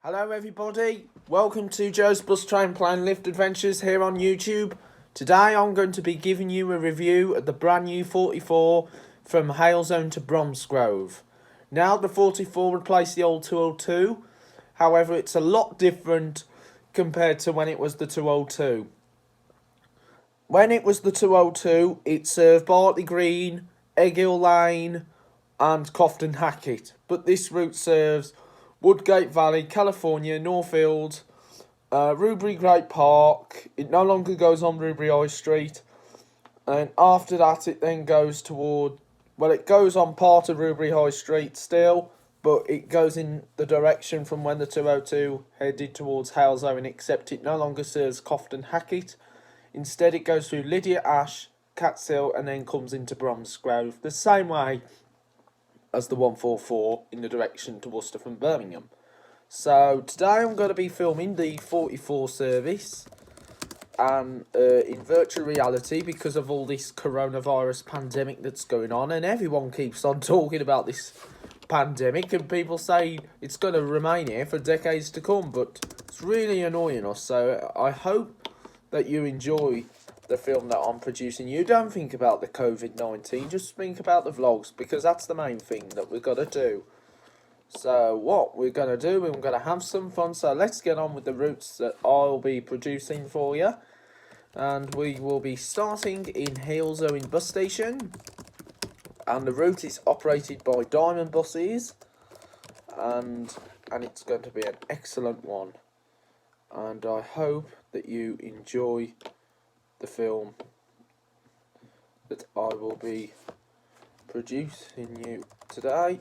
Hello everybody, welcome to Joe's Bus Train Plan Lift Adventures here on YouTube. Today I'm going to be giving you a review of the brand new 44 from Halesowen to Bromsgrove. Now the 44 replaced the old 202, however it's a lot different compared to when it was the 202. When it was the 202 it served Bartley Green, Eggill Lane and Quinton Hackett, but this route serves Woodgate Valley, California, Northfield, Rubery Great Park. It no longer goes on Rubery High Street. And after that, it then goes toward... Well, it goes on part of Rubery High Street still, but it goes in the direction from when the 202 headed towards Halesowen, except it no longer serves Quinton Hackett. Instead, it goes through Lydia Ash, Catshill, and then comes into Bromsgrove, the same way as the 144 in the direction to Worcester from Birmingham. So today I'm going to be filming the 44 service and in virtual reality because of all this coronavirus pandemic that's going on, and everyone keeps on talking about this pandemic and people say it's going to remain here for decades to come, but it's really annoying us. So I hope that you enjoy the film that I'm producing. You don't think about the COVID-19, just think about the vlogs, because that's the main thing that we've got to do. So what we're going to do, we're going to have some fun. So let's get on with the routes that I'll be producing for you. And we will be starting in Halesowen bus station. And the route is operated by Diamond Buses. And it's going to be an excellent one. And I hope that you enjoy the film that I will be producing you today.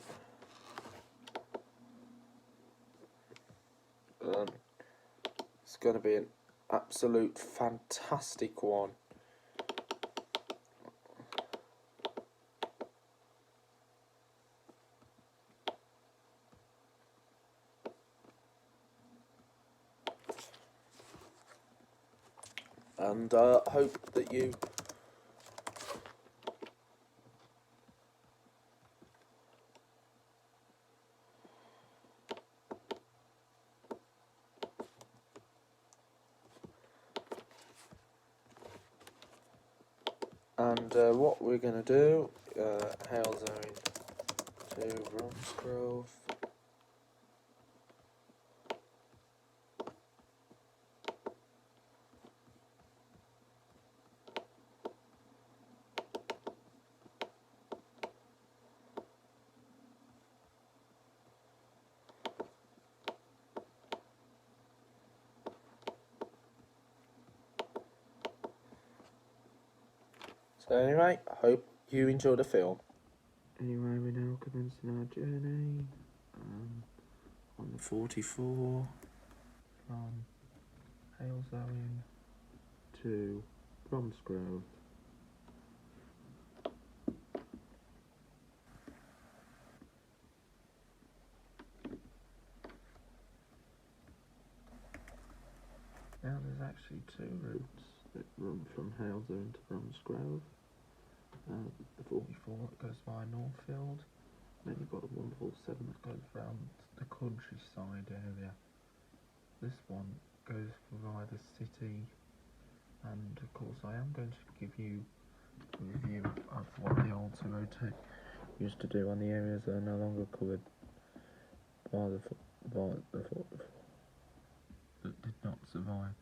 It's going to be an absolute fantastic one. And I hope that you what we're going to do, Halesowen to Bromsgrove. So anyway, I hope you enjoy the film. Anyway, we're now commencing our journey on the 44 from Halesowen to Bromsgrove. Now there's actually two routes that run from Halesowen to Bromsgrove. The 44 that goes via Northfield, then you've got a 147 that goes around the countryside area. This one goes via the city, and of course I am going to give you a review of what the old 202 used to do on the areas that are no longer covered by the 44 that did not survive.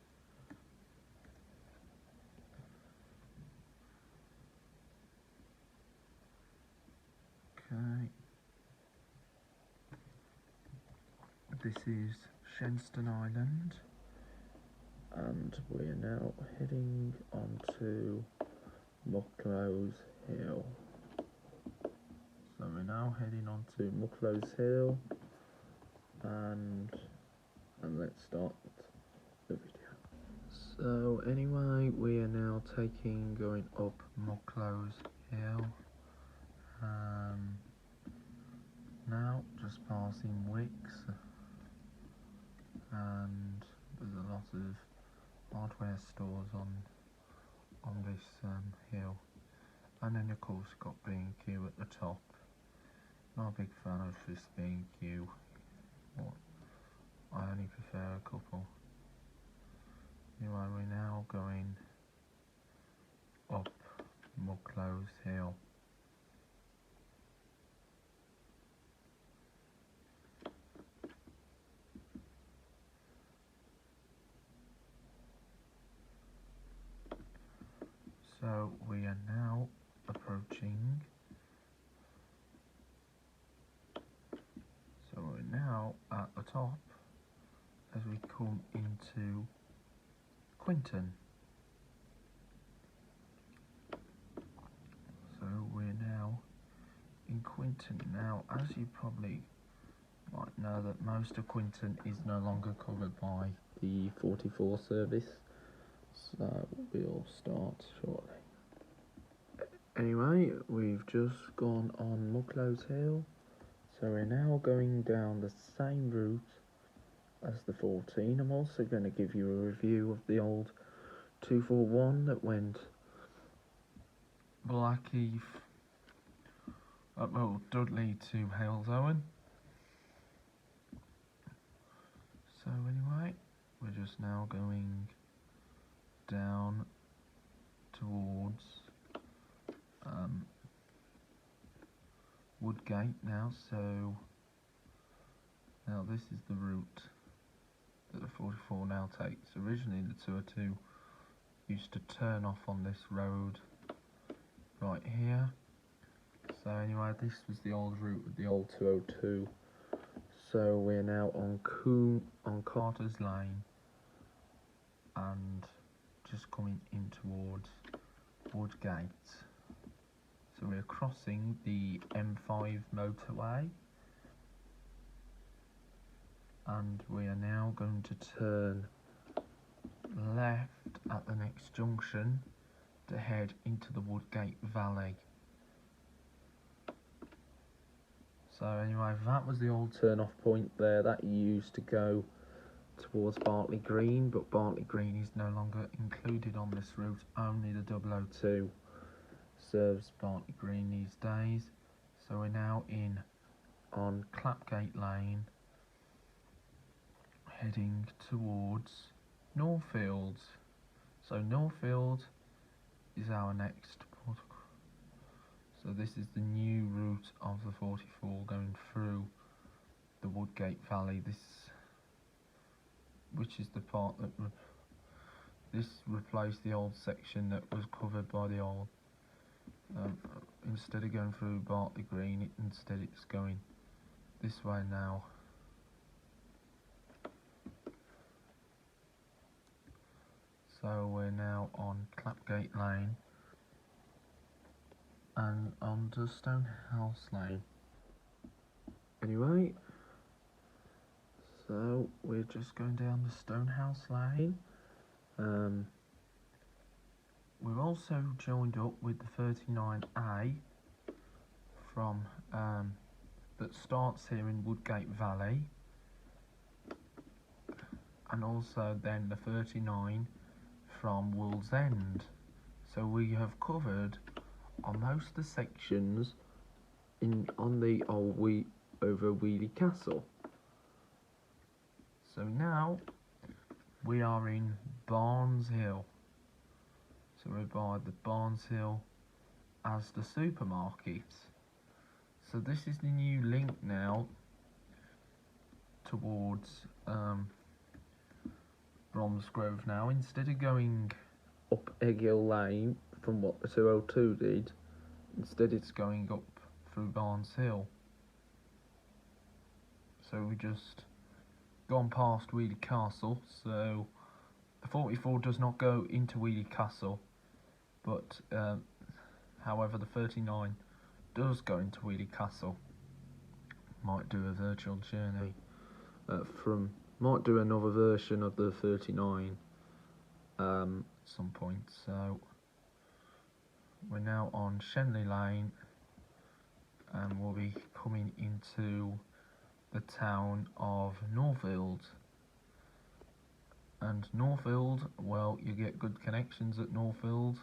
Okay, this is Shinstone Island, and we are now heading onto Mucklows Hill. So we're now heading onto Mucklows Hill, and let's start the video. So anyway, we are now going up Mucklows Hill. Now just passing Wicks, and there's a lot of hardware stores on this hill, and then of course got B&Q at the top. Not a big fan of this B&Q. I only prefer a couple. Anyway, we're now going up Mucklows Hill. So we are now approaching. So we're now at the top as we come into Quinton. So we're now in Quinton. Now, as you probably might know, that most of Quinton is no longer covered by the 44 service. So we'll start shortly. Anyway, we've just gone on Mucklows Hill, so we're now going down the same route as the 14. I'm also going to give you a review of the old 241 that went Blackheath, well, Dudley to Halesowen. So anyway, we're just now going down towards Woodgate now. So now this is the route that the 44 now takes. Originally the 202 used to turn off on this road right here. So anyway, this was the old route of the old 202. So we're now on Carter's Lane and just coming in towards Woodgate. So we're crossing the M5 motorway and we are now going to turn left at the next junction to head into the Woodgate Valley. So anyway, that was the old turn-off point there that you used to go towards Bartley Green, but Bartley Green is no longer included on this route. Only the 002 serves Bartley Green these days. So we're now in on Clapgate Lane, heading towards Northfield. So Northfield is our next port. So this is the new route of the 44 going through the Woodgate Valley. Which is the part that this replaced the old section that was covered by the old. Instead of going through Bartley Green, instead it's going this way now. So we're now on Clapgate Lane and on to Stonehouse Lane. Anyway, so we're just going down the Stonehouse Lane. We've also joined up with the 39A from that starts here in Woodgate Valley, and also then the 39 from Wool's End. So we have covered on most of the sections on the old over Wheely Castle. So now we are in Barnes Hill. So we're by the Barnes Hill as the supermarket. So this is the new link now towards Bromsgrove now. Instead of going up Egghill Lane from what the 202 did, instead it's going up through Barnes Hill. So we just gone past Wheely Castle. So the 44 does not go into Wheely Castle, but however the 39 does go into Wheely Castle. Might do a virtual journey might do another version of the 39 at some point. So we're now on Shenley Lane and we'll be coming into the town of Northfield. And Northfield, well, you get good connections at Northfield.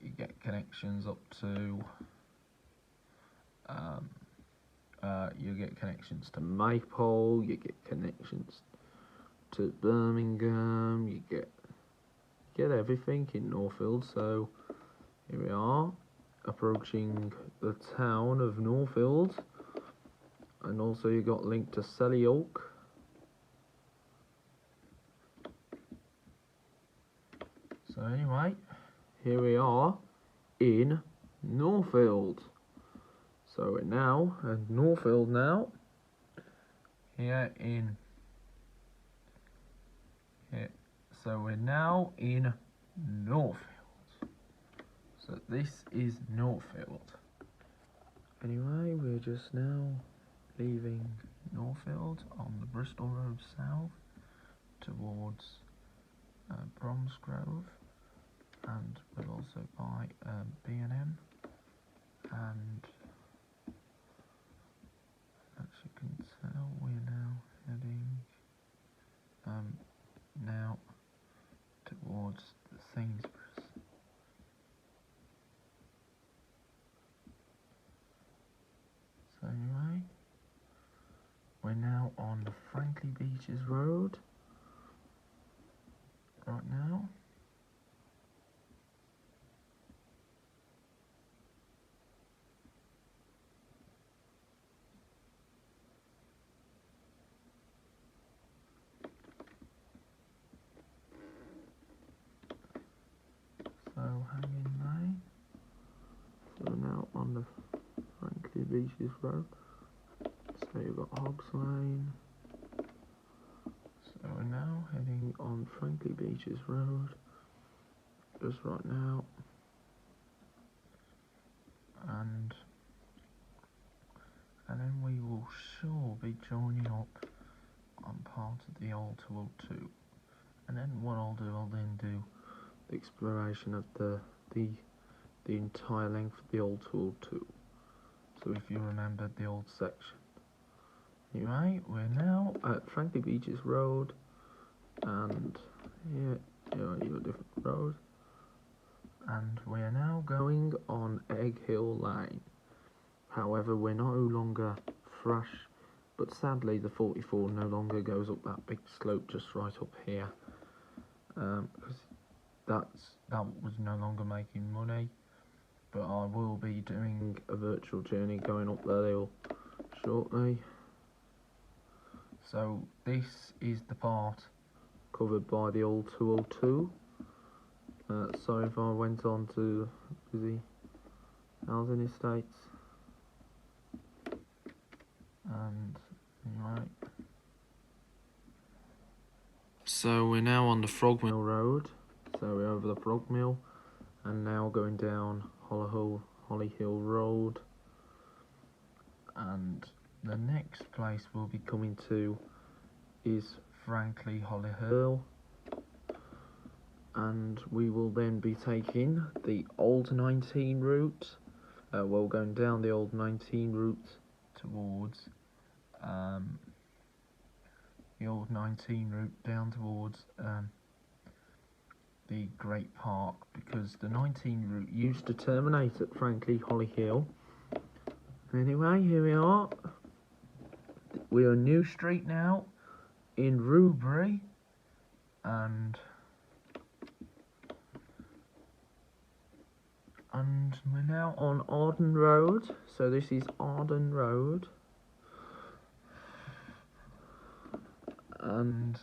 You get connections up to you get connections to Maypole, you get connections to Birmingham. You get everything in Northfield. So here we are, approaching the town of Northfield, and also you got linked to Selly Oak. So anyway, here we are in Northfield. So we're now at Northfield now. Here. So we're now in Northfield. So this is Northfield. Anyway, we're just now leaving Northfield on the Bristol Road South towards Bromsgrove, and we'll also buy B&M, and as you can tell, we're now heading now towards the Sainsbury's. So anyway, we're now on the Franklin Beaches Road right now. So hanging lane. So we're now on the Franklin Beaches Road. So you've got Hogs Lane. So we're now heading on Franklin Beaches Road, just right now. And then we will sure be joining up on part of the old 202. And then what I'll then do the exploration of the entire length of the old 202. So if you remember the old section. Anyway, we're now at Franklin Beaches Road, and here you a different road, and we're now going on Egg Hill Lane. However, we're no longer fresh, but sadly the 44 no longer goes up that big slope just right up here, because that was no longer making money. But I will be doing a virtual journey going up that hill shortly. So this is the part covered by the old 202. Sorry if I went on to busy housing estates. And right. So we're now on the Frog Mill Road. So we're over the Frog Mill, and now going down Holly Hill Road. And the next place we'll be coming to is frankly Holly Hill, and we will then be taking the old 19 route. We're going down the old 19 route towards down towards the Great Park, because the 19 route used to terminate at frankly Holly Hill. Anyway, here we are. We are New Street now in Rubery, and we're now on Arden Road. So this is Arden Road, and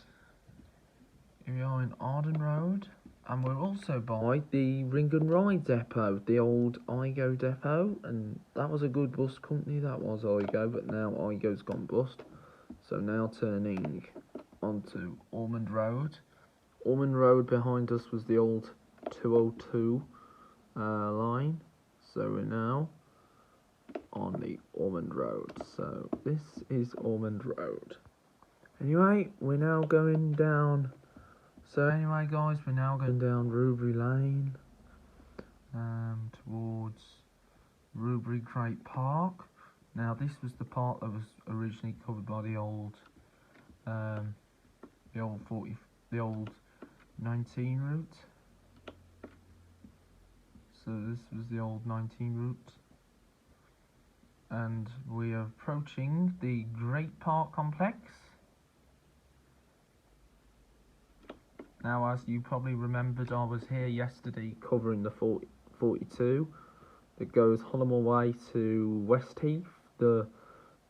here we are in Arden Road, and we're also by the Ring and Ride depot, the old IGO depot, and that was a good bus company, that was IGO, but now IGO's gone bust. So now turning onto Ormond Road. Ormond Road behind us was the old 202 line, so we're now on the Ormond Road. So this is Ormond Road. Anyway, we're now going down. So anyway, guys, we're now going down Rubery Lane towards Rubery Great Park. Now this was the part that was originally covered by the old 19 route. So this was the old 19 route, and we are approaching the Great Park complex. Now, as you probably remembered, I was here yesterday covering the 42 that goes Hollamore Way to Westheath, the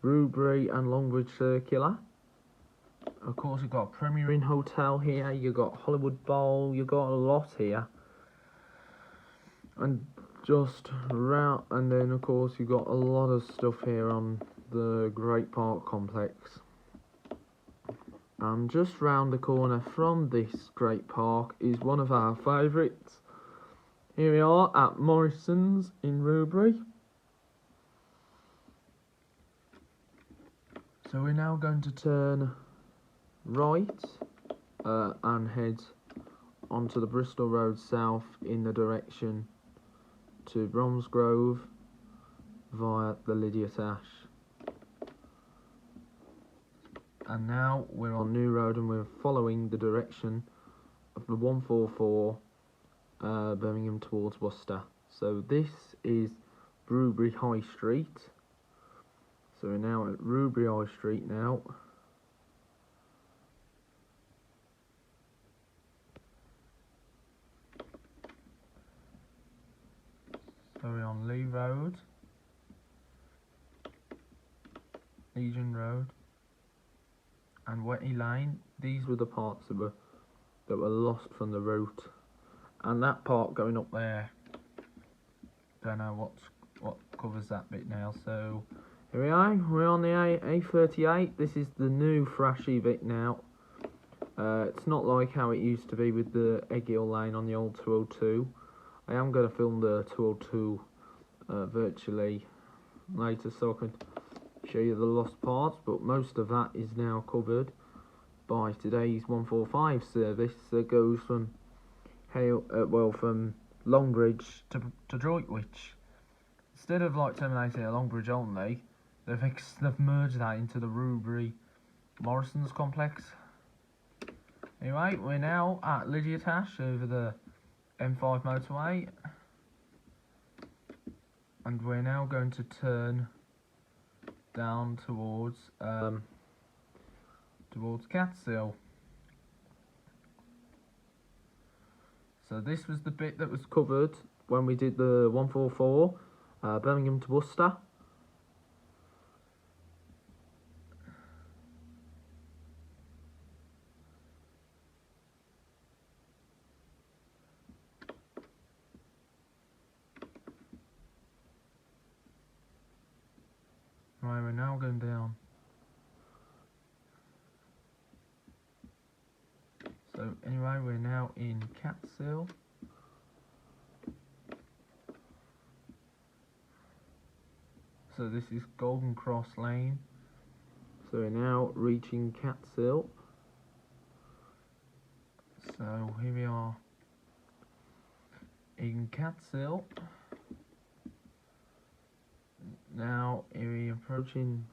Rubery and Longbridge Circular. Of course, you've got a Premier Inn Hotel here, you've got Hollywood Bowl, you've got a lot here. And just round, and then of course you've got a lot of stuff here on the Great Park complex. And just round the corner from this Great Park is one of our favourites. Here we are at Morrison's in Rubery. So we're now going to turn right and head onto the Bristol Road South in the direction to Bromsgrove via the Lydiate Ash. And now we're on New Road and we're following the direction of the 144 Birmingham towards Worcester. So this is Rubery High Street. So we're now at Rubery High Street now. So we're on Lee Road, Legion Road, and Wetty Lane. These were the parts that were lost from the route, and that part going up there, don't know what covers that bit now. So here we are, we're on the A38. This is the new thrashy bit now. It's not like how it used to be with the Eggill Lane on the old 202. I am going to film the 202 virtually later so I can show you the lost parts, but most of that is now covered by today's 145 service that goes from from Longbridge to Droitwich. Instead of like terminating at Longbridge only, they've merged that into the Rubery Morrison's complex. Anyway, we're now at Lydiate Ash over the M5 motorway, and we're now going to turn down towards Catshill. So this was the bit that was covered when we did the 144 Birmingham to Worcester. Right, we're now going down. So anyway, we're now in Catshill. So this is Golden Cross Lane. So we're now reaching Catshill. So here we are in Catshill. Now we're approaching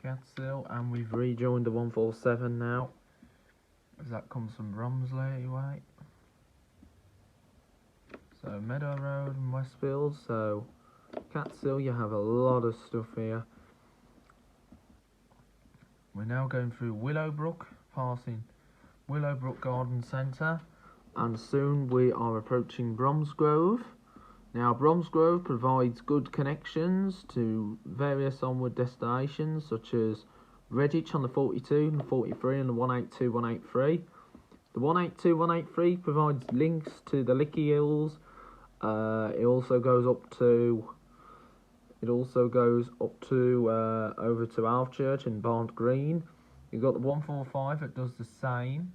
Catshill and we've rejoined the 147 now, as that comes from Bromsley way. So Meadow Road and Westfield. So Catshill, you have a lot of stuff here. We're now going through Willowbrook, passing Willowbrook Garden Centre, and soon we are approaching Bromsgrove. Now Bromsgrove provides good connections to various onward destinations such as Redditch on the 42 and the 43 and the 182, 183. The 182, 183 provides links to the Lickey Hills. It also goes up to over to Alvechurch and Barnt Green. You've got the 145 that does the same.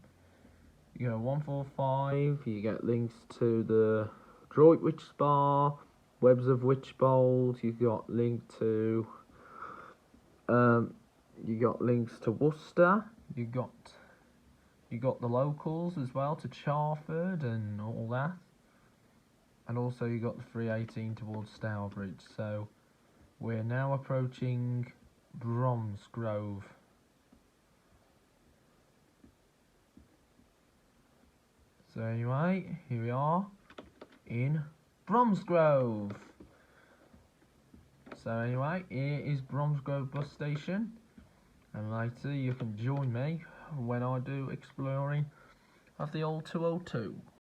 You go 145, you get links to the Droitwich Spa, Webs of Witchbold. You got links to Worcester. You got the locals as well to Charford and all that, and also you got the 318 towards Stourbridge. So we're now approaching Bromsgrove. So anyway, here we are in Bromsgrove. So anyway, here is Bromsgrove bus station, and later you can join me when I do exploring of the old 202.